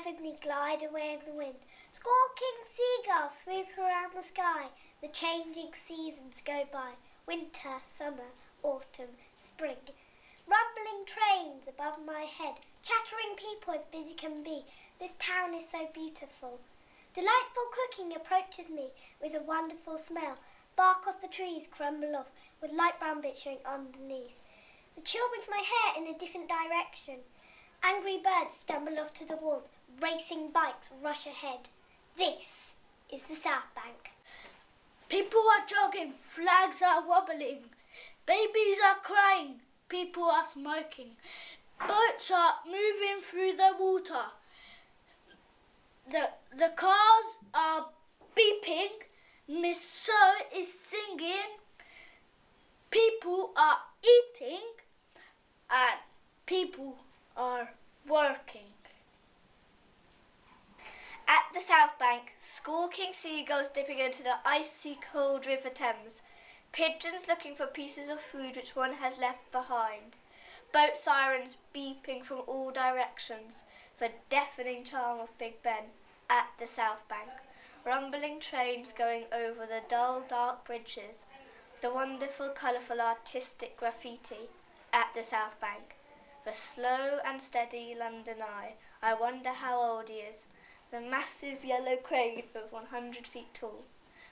rapidly glide away in the wind. Squawking seagulls swoop around the sky. The changing seasons go by. Winter, summer, autumn, spring. Rumbling trains above my head. Chattering people as busy can be. This town is so beautiful. Delightful cooking approaches me with a wonderful smell. Bark off the trees crumble off with light brown bits showing underneath. The chill brings my hair in a different direction. Angry birds stumble off to the warmth. Racing bikes rush ahead. This is the South Bank. People are jogging, flags are wobbling, babies are crying, people are smoking, boats are moving through the water. The cars are beeping, Miss So is singing, people are eating, and people are working. At the South Bank, squawking seagulls dipping into the icy cold River Thames, pigeons looking for pieces of food which one has left behind, boat sirens beeping from all directions, the deafening charm of Big Ben at the South Bank, rumbling trains going over the dull, dark bridges, the wonderful, colourful, artistic graffiti at the South Bank, the slow and steady London Eye. I wonder how old he is. The massive yellow crane of 100 feet tall.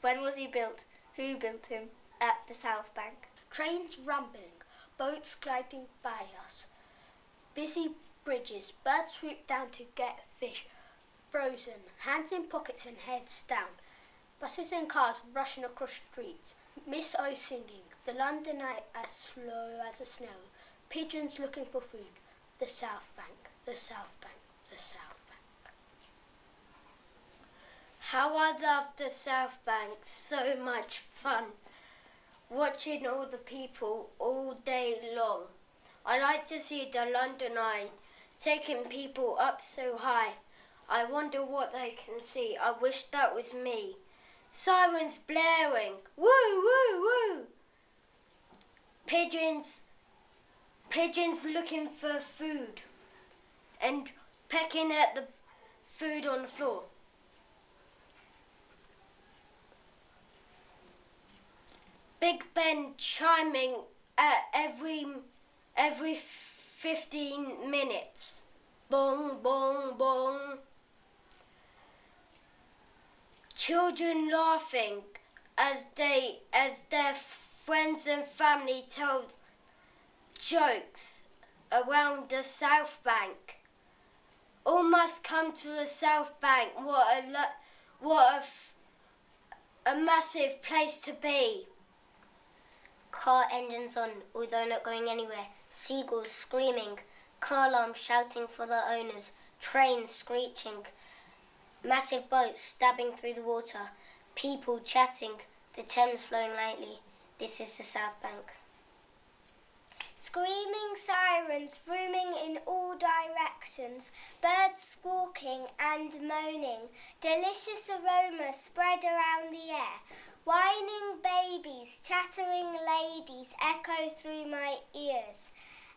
When was he built? Who built him? At the South Bank. Trains rumbling, boats gliding by us. Busy bridges, birds swoop down to get fish. Frozen, hands in pockets and heads down. Buses and cars rushing across streets. Miss O singing, the London night as slow as a snail. Pigeons looking for food. The South Bank, the South Bank, the South Bank. How I love the South Bank, so much fun. Watching all the people all day long. I like to see the London Eye taking people up so high. I wonder what they can see. I wish that was me. Sirens blaring. Woo, woo, woo. Pigeons looking for food and pecking at the food on the floor. Big Ben chiming at every 15 minutes. Bong, bong, bong. Children laughing as their friends and family tell jokes around the South Bank. All must come to the South Bank. What a massive place to be. Car engines on, although not going anywhere. Seagulls screaming. Car alarms shouting for their owners. Trains screeching. Massive boats stabbing through the water. People chatting. The Thames flowing lightly. This is the South Bank. Screaming sirens rooming in all directions. Birds squawking and moaning. Delicious aromas spread around the air. Whining babies, chattering ladies echo through my ears.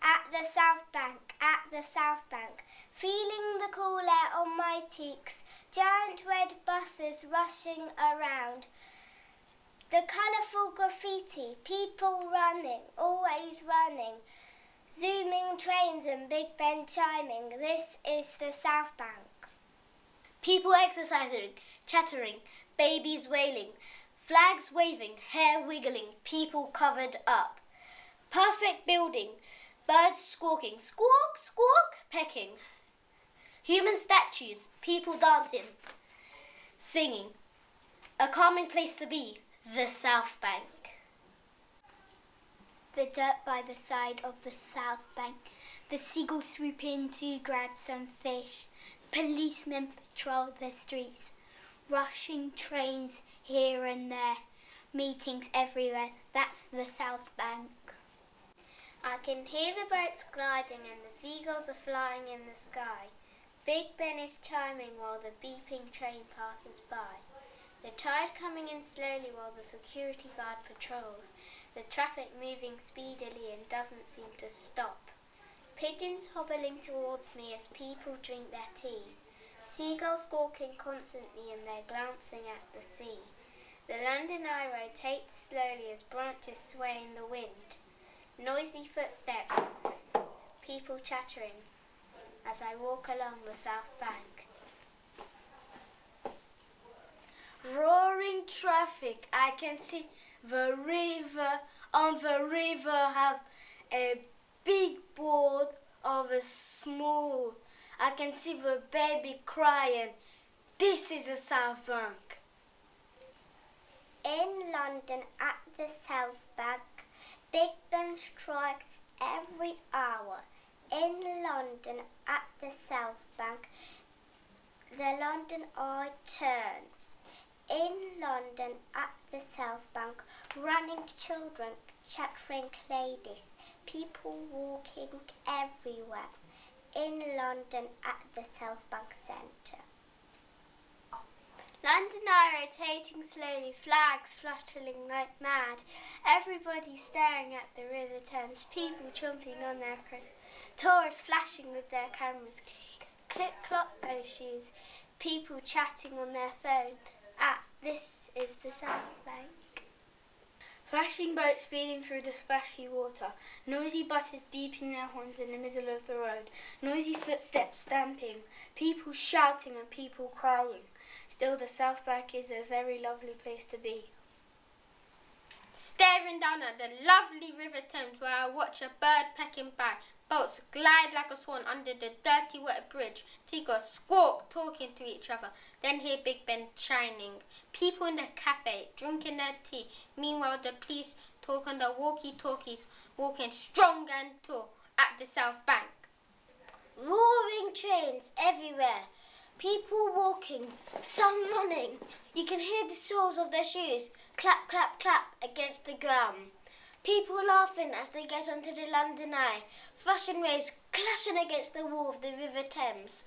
At the South Bank, at the South Bank, feeling the cool air on my cheeks, giant red buses rushing around. The colourful graffiti, people running, always running, zooming trains and Big Ben chiming. This is the South Bank. People exercising, chattering, babies wailing, flags waving, hair wiggling, people covered up. Perfect building, birds squawking, squawk, squawk, pecking. Human statues, people dancing, singing. A calming place to be, the South Bank. The dirt by the side of the South Bank. The seagulls swoop in to grab some fish. Policemen patrol the streets. Rushing trains here and there. Meetings everywhere. That's the South Bank. I can hear the boats gliding and the seagulls are flying in the sky. Big Ben is chiming while the beeping train passes by. The tide coming in slowly while the security guard patrols. The traffic moving speedily and doesn't seem to stop. Pigeons hobbling towards me as people drink their tea. Seagulls squawking constantly and they're glancing at the sea. The London Eye rotates slowly as branches sway in the wind. Noisy footsteps, people chattering as I walk along the south bank. Roaring traffic, I can see the river. On the river have a big board of a small. I can see the baby crying. This is the South Bank. In London at the South Bank, Big Ben strikes every hour. In London at the South Bank, the London Eye turns. In London at the South Bank, running children, chattering ladies, people walking everywhere. In London at the South Bank Centre. London Eye rotating slowly, flags fluttering like mad. Everybody staring at the River Thames, people chomping on their crisps, tourists flashing with their cameras. Click clock go shoes, people chatting on their phone. This is the South Bank. Flashing boats speeding through the splashy water, noisy buses beeping their horns in the middle of the road, noisy footsteps stamping, people shouting and people crying. Still, the South Bank is a very lovely place to be. Staring down at the lovely River Thames where I watch a bird pecking by, boats glide like a swan under the dirty wet bridge, seagulls squawk talking to each other, then hear Big Ben chiming. People in the cafe drinking their tea, meanwhile the police talk on the walkie-talkies, walking strong and tall at the South Bank. Roaring trains everywhere, people walking, some running. You can hear the soles of their shoes clap, clap, clap against the ground. People laughing as they get onto the London Eye, fashion waves clashing against the wall of the River Thames.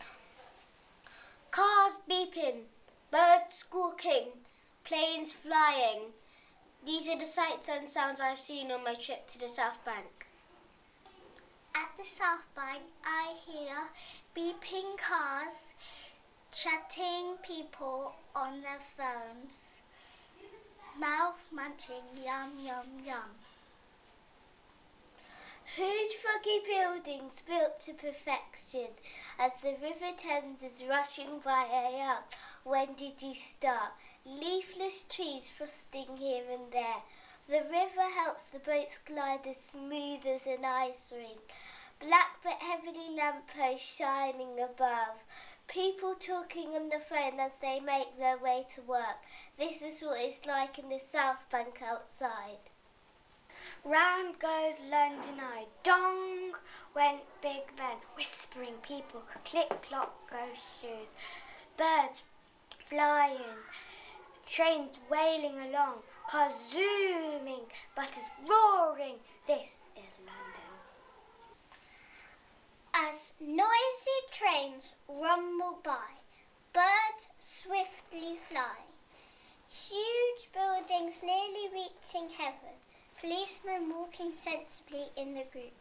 Cars beeping, birds squawking, planes flying. These are the sights and sounds I've seen on my trip to the South Bank. At the South Bank, I hear beeping cars, chatting people on their phones, mouth munching, yum, yum, yum. Huge foggy buildings built to perfection as the River Thames is rushing by a young. When did you start? Leafless trees frosting here and there. The river helps the boats glide as smooth as an ice rink. Black but heavily lampposts shining above. People talking on the phone as they make their way to work. This is what it's like in the South Bank outside. Round goes London Eye, dong went Big Ben, whispering people, click clock go shoes, birds flying, trains wailing along, cars zooming, buses roaring. This is London. As noisy trains rumble by, birds swiftly fly, huge buildings nearly reaching heaven, policemen walking sensibly in the group,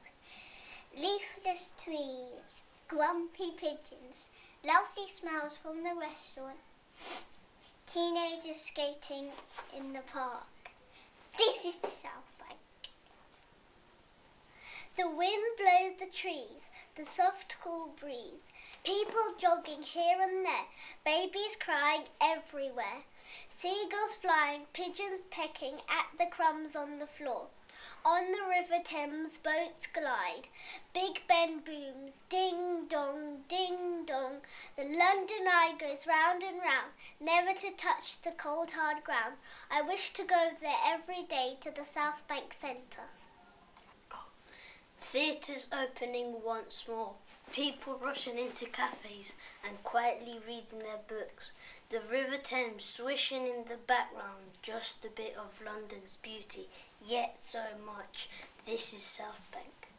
leafless trees, grumpy pigeons, lovely smells from the restaurant, teenagers skating in the park. This is the South Bank. The wind blows the trees, the soft cool breeze, people jogging here and there, babies crying everywhere, seagulls flying, pigeons pecking at the crumbs on the floor. On the River Thames boats glide, Big Ben booms, ding dong, ding dong. The London Eye goes round and round, never to touch the cold hard ground. I wish to go there every day to the South Bank Centre. Theatres opening once more, people rushing into cafes and quietly reading their books. The River Thames swishing in the background, just a bit of London's beauty, yet so much. This is South Bank.